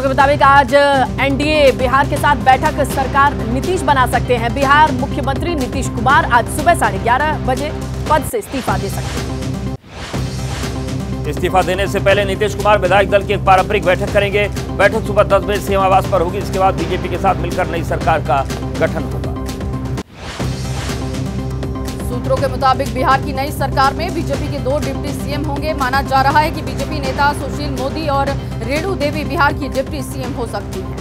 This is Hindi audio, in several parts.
के मुताबिक आज एनडीए बिहार के साथ बैठक, सरकार नीतीश बना सकते हैं। बिहार मुख्यमंत्री नीतीश कुमार आज सुबह 11:30 बजे पद से इस्तीफा दे सकते हैं। इस्तीफा देने से पहले नीतीश कुमार विधायक दल की एक पारंपरिक बैठक करेंगे। बैठक सुबह 10 बजे सीएम आवास पर होगी। इसके बाद बीजेपी के साथ मिलकर नई सरकार का गठन होगा। सूत्रों के मुताबिक बिहार की नई सरकार में बीजेपी के 2 डिप्टी सीएम होंगे। माना जा रहा है कि बीजेपी नेता सुशील मोदी और रेणु देवी बिहार की डिप्टी सीएम हो सकती हैं।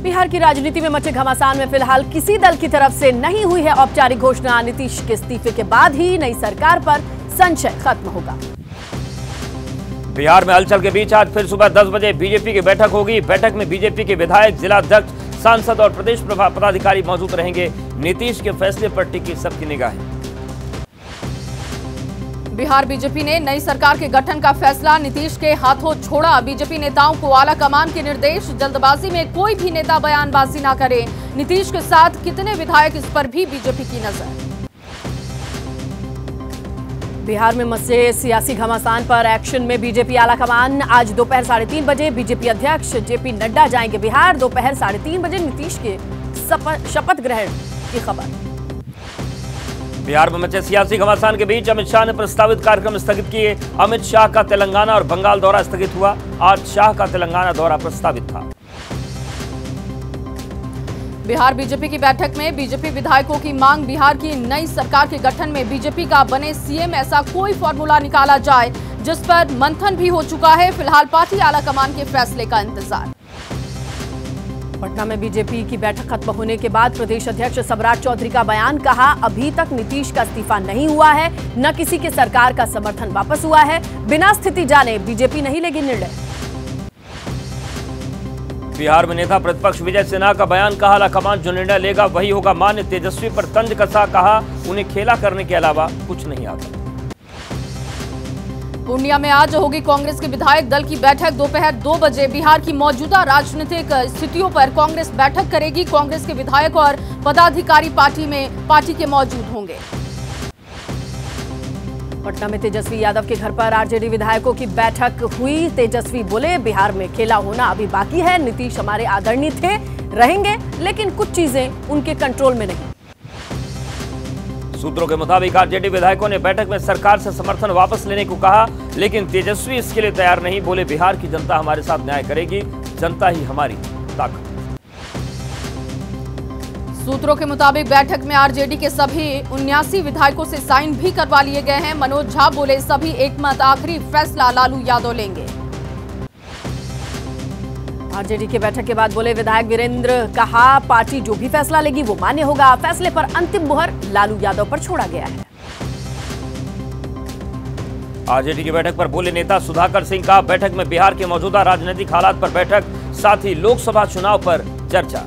बिहार की राजनीति में मचे घमासान में फिलहाल किसी दल की तरफ से नहीं हुई है औपचारिक घोषणा। नीतीश के इस्तीफे के बाद ही नई सरकार पर संशय खत्म होगा। बिहार में हलचल के बीच आज फिर सुबह 10 बजे बीजेपी की बैठक होगी। बैठक में बीजेपी के विधायक, जिलाध्यक्ष, सांसद और प्रदेश पदाधिकारी मौजूद रहेंगे। नीतीश के फैसले पर टिकी सबकी निगाहें। बिहार बीजेपी ने नई सरकार के गठन का फैसला नीतीश के हाथों छोड़ा। बीजेपी नेताओं को आला कमान के निर्देश, जल्दबाजी में कोई भी नेता बयानबाजी न करे। नीतीश के साथ कितने विधायक, इस पर भी बीजेपी की नजर। बिहार में मचे सियासी घमासान पर एक्शन में बीजेपी आला कमान। आज दोपहर 3:30 बजे बीजेपी अध्यक्ष जेपी नड्डा जाएंगे बिहार। दोपहर 3:30 बजे नीतीश के शपथ ग्रहण की खबर। बिहार में मचे सियासी घमासान के बीच अमित शाह ने प्रस्तावित कार्यक्रम स्थगित किए। अमित शाह का तेलंगाना और बंगाल दौरा स्थगित हुआ। आज शाह का तेलंगाना दौरा प्रस्तावित था। बिहार बीजेपी की बैठक में बीजेपी विधायकों की मांग, बिहार की नई सरकार के गठन में बीजेपी का बने सीएम, ऐसा कोई फॉर्मूला निकाला जाए, जिस पर मंथन भी हो चुका है। फिलहाल पार्टी आलाकमान के फैसले का इंतजार। पटना में बीजेपी की बैठक खत्म होने के बाद प्रदेश अध्यक्ष सबराज चौधरी का बयान, कहा अभी तक नीतीश का इस्तीफा नहीं हुआ है, न किसी के सरकार का समर्थन वापस हुआ है। बिना स्थिति जाने बीजेपी नहीं लेगी निर्णय। बिहार में नेता प्रतिपक्ष विजय सिन्हा का बयान, कहा आलाकमान जो निर्णय लेगा वही होगा मान्य। तेजस्वी पर तंज कसा, कहा उन्हें खेला करने के अलावा कुछ नहीं आता। पूर्णिया में आज होगी कांग्रेस के विधायक दल की बैठक। दोपहर 2 बजे बिहार की मौजूदा राजनीतिक स्थितियों पर कांग्रेस बैठक करेगी। कांग्रेस के विधायक और पदाधिकारी पार्टी के मौजूद होंगे। पटना में तेजस्वी यादव के घर पर आरजेडी विधायकों की बैठक हुई। तेजस्वी बोले बिहार में खेला होना अभी बाकी है। नीतीश हमारे आदरणीय थे, रहेंगे, लेकिन कुछ चीजें उनके कंट्रोल में नहीं। सूत्रों के मुताबिक आरजेडी विधायकों ने बैठक में सरकार से समर्थन वापस लेने को कहा, लेकिन तेजस्वी इसके लिए तैयार नहीं। बोले बिहार की जनता हमारे साथ न्याय करेगी, जनता ही हमारी ताकत। सूत्रों के मुताबिक बैठक में आरजेडी के सभी 79 विधायकों से साइन भी करवा लिए गए हैं। मनोज झा बोले सभी एकमत, आखिरी फैसला लालू यादव लेंगे। आरजेडी की बैठक के बाद बोले विधायक वीरेंद्र, कहा पार्टी जो भी फैसला लेगी वो मान्य होगा। फैसले पर अंतिम मुहर लालू यादव पर छोड़ा गया है। आरजेडी की बैठक पर बोले नेता सुधाकर सिंह, का बैठक में बिहार के मौजूदा राजनीतिक हालात पर बैठक, साथ ही लोकसभा चुनाव पर चर्चा।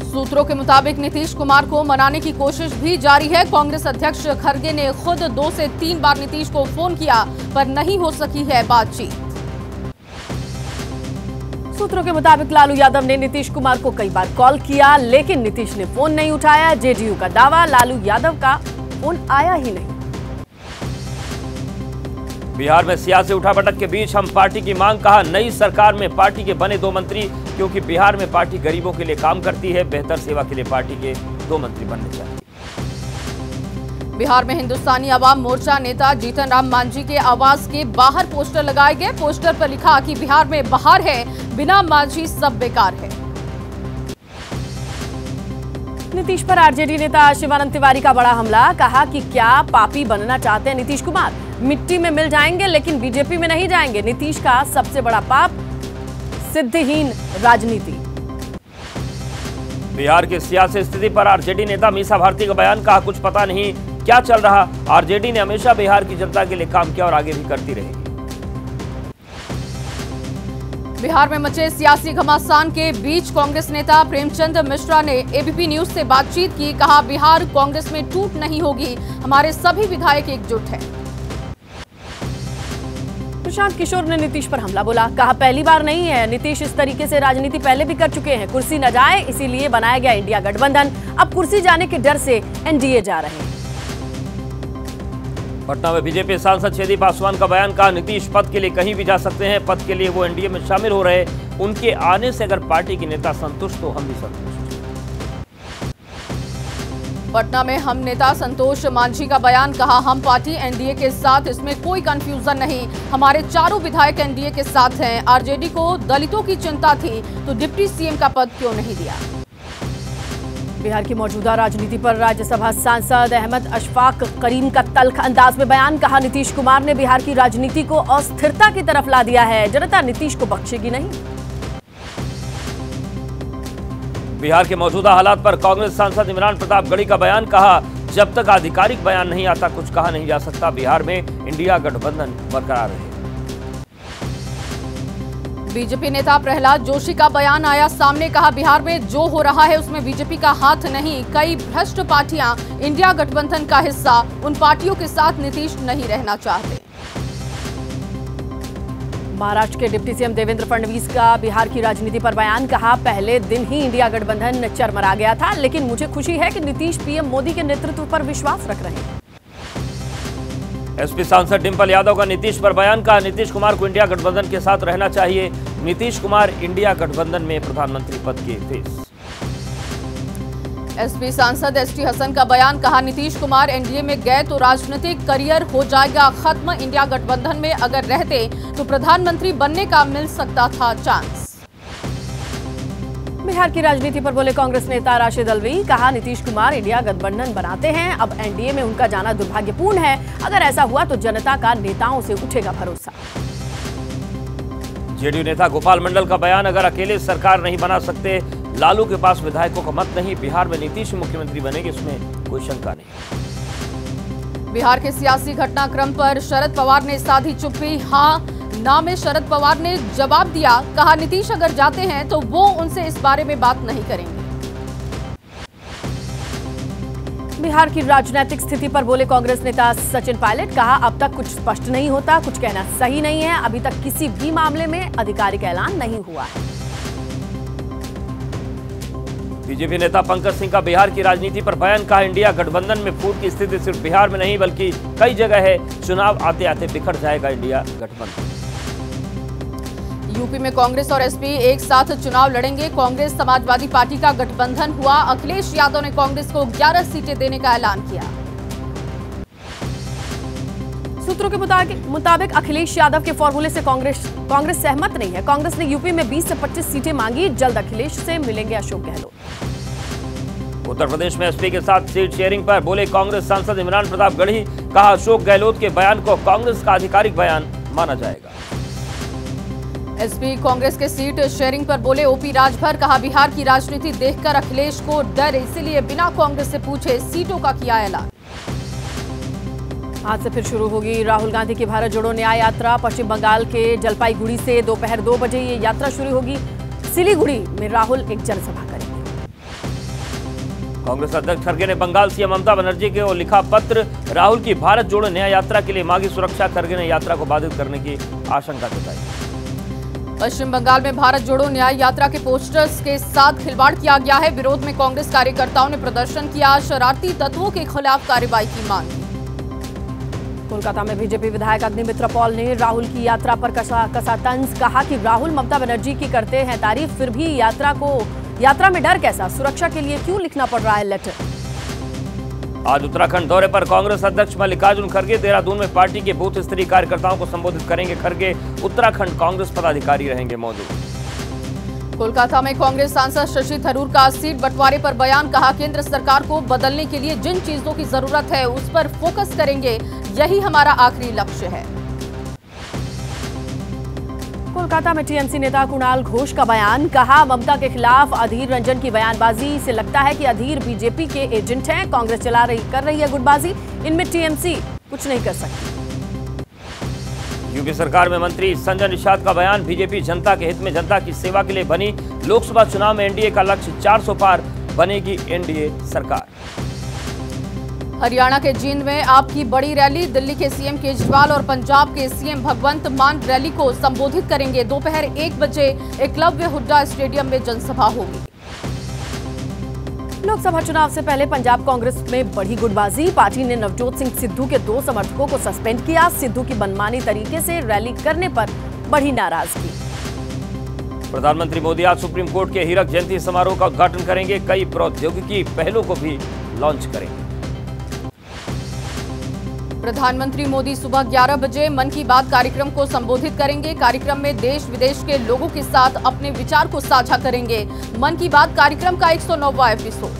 सूत्रों के मुताबिक नीतीश कुमार को मनाने की कोशिश भी जारी है। कांग्रेस अध्यक्ष खड़गे ने खुद 2 से 3 बार नीतीश को फोन किया, पर नहीं हो सकी है बातचीत। सूत्रों के मुताबिक लालू यादव ने नीतीश कुमार को कई बार कॉल किया, लेकिन नीतीश ने फोन नहीं उठाया। जेडीयू का दावा, लालू यादव का फोन आया ही नहीं। बिहार में सियासी उठापटक के बीच हम पार्टी की मांग, कहा नई सरकार में पार्टी के बने 2 मंत्री, क्योंकि बिहार में पार्टी गरीबों के लिए काम करती है। बेहतर सेवा के लिए पार्टी के 2 मंत्री बनने चाहिए। बिहार में हिंदुस्तानी अवाम मोर्चा नेता जीतन राम मांझी के आवास के बाहर पोस्टर लगाए गए। पोस्टर पर लिखा कि बिहार में बाहर है, बिना मांझी सब बेकार है। नीतीश पर आरजेडी नेता शिवानंद तिवारी का बड़ा हमला, कहा कि क्या पापी बनना चाहते हैं नीतीश कुमार? मिट्टी में मिल जाएंगे लेकिन बीजेपी में नहीं जाएंगे। नीतीश का सबसे बड़ा पाप सिद्धहीन राजनीति। बिहार की सियासी स्थिति पर आरजेडी नेता मीसा भारती का बयान, कहा कुछ पता नहीं क्या चल रहा। आरजेडी ने हमेशा बिहार की जनता के लिए काम किया और आगे भी करती रहेगी। बिहार में मचे सियासी घमासान के बीच कांग्रेस नेता प्रेमचंद मिश्रा ने एबीपी न्यूज से बातचीत की। कहा बिहार कांग्रेस में टूट नहीं होगी, हमारे सभी विधायक एकजुट हैं। प्रशांत किशोर ने नीतीश पर हमला बोला, कहा पहली बार नहीं है, नीतीश इस तरीके से राजनीति पहले भी कर चुके हैं। कुर्सी न जाए इसीलिए बनाया गया इंडिया गठबंधन। अब कुर्सी जाने के डर से एनडीए जा रहे हैं। पटना में बीजेपी सांसद छेदी पासवान का बयान, कहा नीतीश पद के लिए कहीं भी जा सकते हैं, पद के लिए वो एनडीए में शामिल हो रहे, उनके आने से अगर पार्टी के नेता संतुष्ट तो हम भी संतुष्ट। पटना में हम नेता संतोष मांझी का बयान, कहा हम पार्टी एनडीए के साथ, इसमें कोई कंफ्यूजन नहीं, हमारे चारों विधायक एनडीए के साथ हैं। आरजेडी को दलितों की चिंता थी तो डिप्टी सीएम का पद क्यों नहीं दिया। बिहार की मौजूदा राजनीति पर राज्यसभा सांसद अहमद अशफाक करीम का तल्ख अंदाज में बयान, कहा नीतीश कुमार ने बिहार की राजनीति को अस्थिरता की तरफ ला दिया है, जनता नीतीश को बख्शेगी नहीं। बिहार के मौजूदा हालात पर कांग्रेस सांसद इमरान प्रतापगढ़ी का बयान, कहा जब तक आधिकारिक बयान नहीं आता कुछ कहा नहीं जा सकता, बिहार में इंडिया गठबंधन बरकरार है। बीजेपी नेता प्रहलाद जोशी का बयान आया सामने, कहा बिहार में जो हो रहा है उसमें बीजेपी का हाथ नहीं, कई भ्रष्ट पार्टियां इंडिया गठबंधन का हिस्सा, उन पार्टियों के साथ नीतीश नहीं रहना चाहते। महाराष्ट्र के डिप्टी सीएम देवेंद्र फडणवीस का बिहार की राजनीति पर बयान, कहा पहले दिन ही इंडिया गठबंधन चरमरा गया था, लेकिन मुझे खुशी है कि नीतीश पीएम मोदी के नेतृत्व पर विश्वास रख रहे हैं। एसपी सांसद डिंपल यादव का नीतीश पर बयान, कहा नीतीश कुमार को इंडिया गठबंधन के साथ रहना चाहिए, नीतीश कुमार इंडिया गठबंधन में प्रधानमंत्री पद के फेस। एसपी सांसद एसटी हसन का बयान, कहा नीतीश कुमार एनडीए में गए तो राजनीतिक करियर हो जाएगा खत्म, इंडिया गठबंधन में अगर रहते तो प्रधानमंत्री बनने का मिल सकता था चांस। बिहार की राजनीति पर बोले कांग्रेस नेता राशिद अलवी, कहा नीतीश कुमार इंडिया गठबंधन बनाते हैं, अब एनडीए में उनका जाना दुर्भाग्यपूर्ण है, अगर ऐसा हुआ तो जनता का नेताओं से उठेगा भरोसा। जेडीयू नेता गोपाल मंडल का बयान, अगर अकेले सरकार नहीं बना सकते, लालू के पास विधायकों का मत नहीं, बिहार में नीतीश मुख्यमंत्री बनेंगे इसमें कोई शंका नहीं। बिहार के सियासी घटनाक्रम पर शरद पवार ने साधी चुप्पी, हाँ ना में शरद पवार ने जवाब दिया, कहा नीतीश अगर जाते हैं तो वो उनसे इस बारे में बात नहीं करेंगे। बिहार की राजनीतिक स्थिति पर बोले कांग्रेस नेता सचिन पायलट, कहा अब तक कुछ स्पष्ट नहीं होता, कुछ कहना सही नहीं है, अभी तक किसी भी मामले में आधिकारिक ऐलान नहीं हुआ है। बीजेपी नेता पंकज सिंह का बिहार की राजनीति पर बयान, कहा इंडिया गठबंधन में फूट की स्थिति सिर्फ बिहार में नहीं बल्कि कई जगह है, चुनाव आते आते बिखर जाएगा इंडिया गठबंधन। यूपी में कांग्रेस और एसपी एक साथ चुनाव लड़ेंगे, कांग्रेस समाजवादी पार्टी का गठबंधन हुआ, अखिलेश यादव ने कांग्रेस को 11 सीटें देने का ऐलान किया। सूत्रों के मुताबिक अखिलेश यादव के फॉर्मूले से कांग्रेस सहमत नहीं है। कांग्रेस ने यूपी में 20 से 25 सीटें मांगी, जल्द अखिलेश से मिलेंगे अशोक गहलोत। उत्तर प्रदेश में एसपी के साथ सीट शेयरिंग पर बोले कांग्रेस सांसद इमरान प्रतापगढ़ी, कहा अशोक गहलोत के बयान को कांग्रेस का आधिकारिक बयान माना जाएगा। एसपी कांग्रेस के सीट शेयरिंग पर बोले ओपी राजभर, कहा बिहार की राजनीति देखकर अखिलेश को डर, इसीलिए बिना कांग्रेस से पूछे सीटों का किया ऐलान। आज से फिर शुरू होगी राहुल गांधी की भारत जोड़ो न्याय यात्रा। पश्चिम बंगाल के जलपाईगुड़ी से दोपहर 2 बजे ये यात्रा शुरू होगी। सिलीगुड़ी में राहुल एक जनसभा करेंगे। कांग्रेस अध्यक्ष खड़गे ने बंगाल सीएम ममता बनर्जी को लिखा पत्र, राहुल की भारत जोड़ो न्याय यात्रा के लिए मांगी सुरक्षा, खड़गे ने यात्रा को बाधित करने की आशंका जताई। पश्चिम बंगाल में भारत जोड़ो न्याय यात्रा के पोस्टर्स के साथ खिलवाड़ किया गया है, विरोध में कांग्रेस कार्यकर्ताओं ने प्रदर्शन किया, शरारती तत्वों के खिलाफ कार्रवाई की मांग की। कोलकाता में बीजेपी विधायक अग्निमित्र पॉल ने राहुल की यात्रा पर कसा तंज, कहा कि राहुल ममता बनर्जी की करते हैं तारीफ, फिर भी यात्रा में डर कैसा, सुरक्षा के लिए क्यों लिखना पड़ रहा है लेटर। आज उत्तराखंड दौरे पर कांग्रेस अध्यक्ष मल्लिकार्जुन खड़गे देहरादून में पार्टी के बूथ स्तरीय कार्यकर्ताओं को संबोधित करेंगे। खड़गे उत्तराखंड कांग्रेस पदाधिकारी रहेंगे मौजूद। कोलकाता में कांग्रेस सांसद शशि थरूर का सीट बंटवारे पर बयान, कहा केंद्र सरकार को बदलने के लिए जिन चीजों की जरूरत है उस पर फोकस करेंगे, यही हमारा आखिरी लक्ष्य है। कोलकाता में टीएमसी नेता कुणाल घोष का बयान, कहा ममता के खिलाफ अधीर रंजन की बयानबाजी से लगता है कि अधीर बीजेपी के एजेंट हैं, कांग्रेस कर रही है गुटबाजी, इनमें टीएमसी कुछ नहीं कर सकती। यूपी सरकार में मंत्री संजय निषाद का बयान, बीजेपी जनता के हित में जनता की सेवा के लिए बनी, लोकसभा चुनाव में एनडीए का लक्ष्य 400 पार, बनेगी एनडीए सरकार। हरियाणा के जींद में आपकी बड़ी रैली, दिल्ली के सीएम केजरीवाल और पंजाब के सीएम भगवंत मान रैली को संबोधित करेंगे। दोपहर 1 बजे एकलव्य हुड्डा स्टेडियम में जनसभा होगी। लोकसभा चुनाव से पहले पंजाब कांग्रेस में बढ़ी गुटबाजी। पार्टी ने नवजोत सिंह सिद्धू के 2 समर्थकों को सस्पेंड किया। सिद्धू की मनमानी तरीके से रैली करने पर बढ़ी नाराजगी। प्रधानमंत्री मोदी आज सुप्रीम कोर्ट के हीरक जयंती समारोह का उद्घाटन करेंगे। कई प्रौद्योगिकी पहलों को भी लॉन्च करेंगे। प्रधानमंत्री मोदी सुबह 11 बजे मन की बात कार्यक्रम को संबोधित करेंगे। कार्यक्रम में देश विदेश के लोगों के साथ अपने विचार को साझा करेंगे। मन की बात कार्यक्रम का 109वां एपिसोड।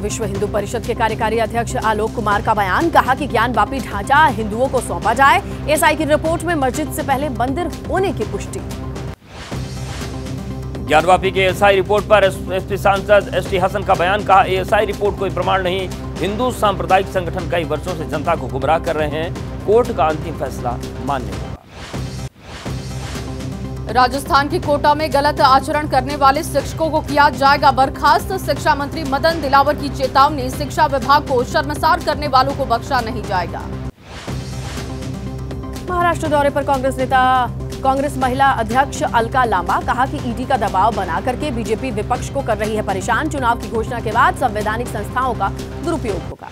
विश्व हिंदू परिषद के कार्यकारी अध्यक्ष आलोक कुमार का बयान, कहा कि ज्ञानवापी ढांचा हिंदुओं को सौंपा जाए। एसआई की रिपोर्ट में मस्जिद से पहले मंदिर होने की पुष्टि। ज्ञानवापी के एएसआई रिपोर्ट पर एसपी सांसद एसटी हसन का बयान, कहा एएसआई रिपोर्ट कोई प्रमाण नहीं। हिंदू सांप्रदायिक संगठन कई वर्षों से जनता को गुमराह कर रहे हैं। कोर्ट का अंतिम फैसला मान्य होगा। राजस्थान की कोटा में गलत आचरण करने वाले शिक्षकों को किया जाएगा बर्खास्त। शिक्षा मंत्री मदन दिलावर की चेतावनी, शिक्षा विभाग को शर्मसार करने वालों को बख्शा नहीं जाएगा। महाराष्ट्र दौरे पर कांग्रेस महिला अध्यक्ष अलका लांबा, कहा कि ईडी का दबाव बना करके बीजेपी विपक्ष को कर रही है परेशान। चुनाव की घोषणा के बाद संवैधानिक संस्थाओं का दुरुपयोग होगा।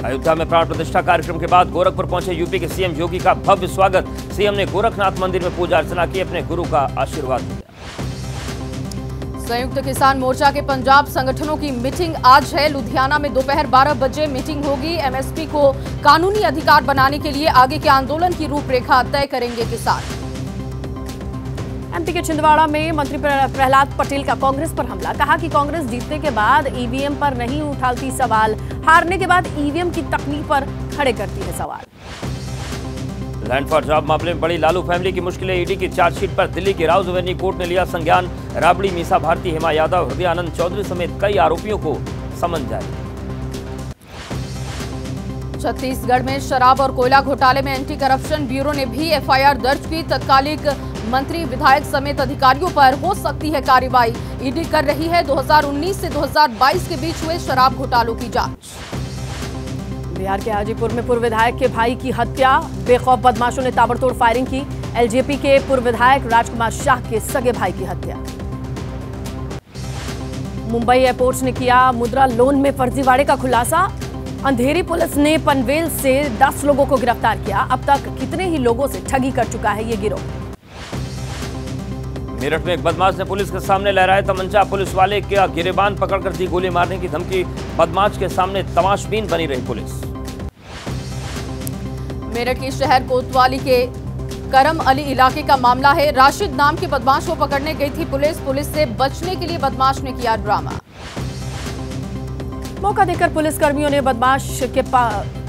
अयोध्या में प्राण प्रतिष्ठा कार्यक्रम के बाद गोरखपुर पहुंचे यूपी के सीएम योगी का भव्य स्वागत। सीएम ने गोरखनाथ मंदिर में पूजा अर्चना की, अपने गुरु का आशीर्वाद लिया। संयुक्त किसान मोर्चा के पंजाब संगठनों की मीटिंग आज है। लुधियाना में दोपहर 12 बजे मीटिंग होगी। एमएसपी को कानूनी अधिकार बनाने के लिए आगे के आंदोलन की रूपरेखा तय करेंगे किसान। एमपी के छिंदवाड़ा में मंत्री प्रहलाद पटेल का कांग्रेस पर हमला, कहा कि कांग्रेस जीतने के बाद ईवीएम पर नहीं उठाती सवाल, हारने के बाद ईवीएम की तकनीक पर खड़े करती है सवाल। लैंड फॉर जॉब मामले में बड़ी लालू फैमिली की मुश्किलें। ईडी की चार्जशीट पर दिल्ली की राउज एवेन्यू कोर्ट ने लिया संज्ञान। राबड़ी, मीसा भारती, हेमा यादव, हृदय आनंद चौधरी समेत कई आरोपियों को समन जारी। छत्तीसगढ़ में शराब और कोयला घोटाले में एंटी करप्शन ब्यूरो ने भी एफआईआर दर्ज की। तत्कालिक मंत्री, विधायक समेत अधिकारियों पर हो सकती है कार्रवाई। ईडी कर रही है 2019 से 2022 के बीच हुए शराब घोटालों की जांच। बिहार के हाजीपुर में पूर्व विधायक के भाई की हत्या, बेखौफ बदमाशों ने ताबड़तोड़ फायरिंग की। एलजेपी के पूर्व विधायक राजकुमार शाह के सगे भाई की हत्या। मुंबई एयरपोर्ट ने किया मुद्रा लोन में फर्जीवाड़े का खुलासा। अंधेरी पुलिस ने पनवेल से 10 लोगों को गिरफ्तार किया। अब तक कितने ही लोगों से ठगी कर चुका है ये गिरोह। मेरठ में एक बदमाश ने पुलिस के सामने लहराया तमंचा। पुलिस वाले का गिरेबान पकड़कर दी गोली मारने की धमकी। बदमाश के सामने तमाशबीन बनी रही पुलिस। मेरठ के शहर कोतवाली के करम अली इलाके का मामला है। राशिद नाम के बदमाश को पकड़ने गई थी पुलिस। पुलिस से बचने के लिए बदमाश ने किया ड्रामा। मौका देकर पुलिस कर्मियों ने बदमाश के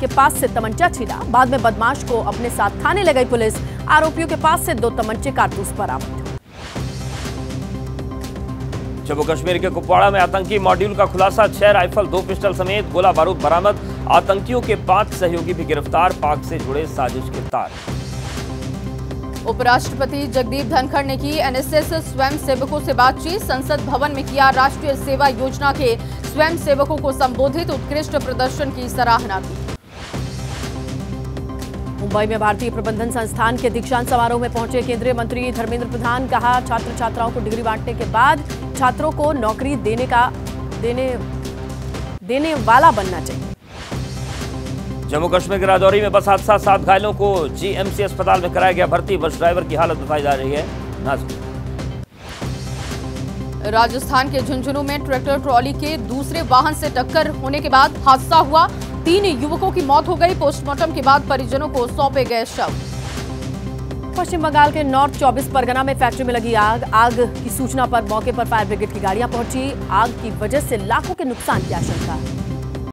पास से तमंचा छीना। बाद में बदमाश को अपने साथ थाने ले गई पुलिस। आरोपियों के पास से 2 तमंचे कारतूस बरामद। जम्मू कश्मीर के कुपवाड़ा में आतंकी मॉड्यूल का खुलासा। 6 राइफल, 2 पिस्टल समेत गोला बारूद बरामद। आतंकियों के 5 सहयोगी भी गिरफ्तार। पाक से जुड़े साजिश के तार। उपराष्ट्रपति जगदीप धनखड़ ने की एनएसएस स्वयं सेवकों से बातचीत। संसद भवन में किया राष्ट्रीय सेवा योजना के स्वयं सेवकों को संबोधित। उत्कृष्ट प्रदर्शन की सराहना की। मुंबई में भारतीय प्रबंधन संस्थान के दीक्षांत समारोह में पहुंचे केंद्रीय मंत्री धर्मेंद्र प्रधान। कहा, छात्र छात्राओं को डिग्री बांटने के बाद छात्रों को नौकरी देने वाला बनना चाहिए। जम्मू कश्मीर के राजौरी में बस हादसा। 7 घायलों को जीएमसी अस्पताल में कराया गया भर्ती। बस ड्राइवर की हालत बताई जा रही है नाजुक। राजस्थान के झुंझुनू में ट्रैक्टर ट्रॉली के दूसरे वाहन से टक्कर होने के बाद हादसा हुआ। 3 युवकों की मौत हो गई। पोस्टमार्टम के बाद परिजनों को सौंपे गए शव। पश्चिम बंगाल के नॉर्थ 24 परगना में फैक्ट्री में लगी आग। आग की सूचना पर मौके पर फायर ब्रिगेड की गाड़ियां पहुंची। आग की वजह से लाखों के नुकसान की आशंका।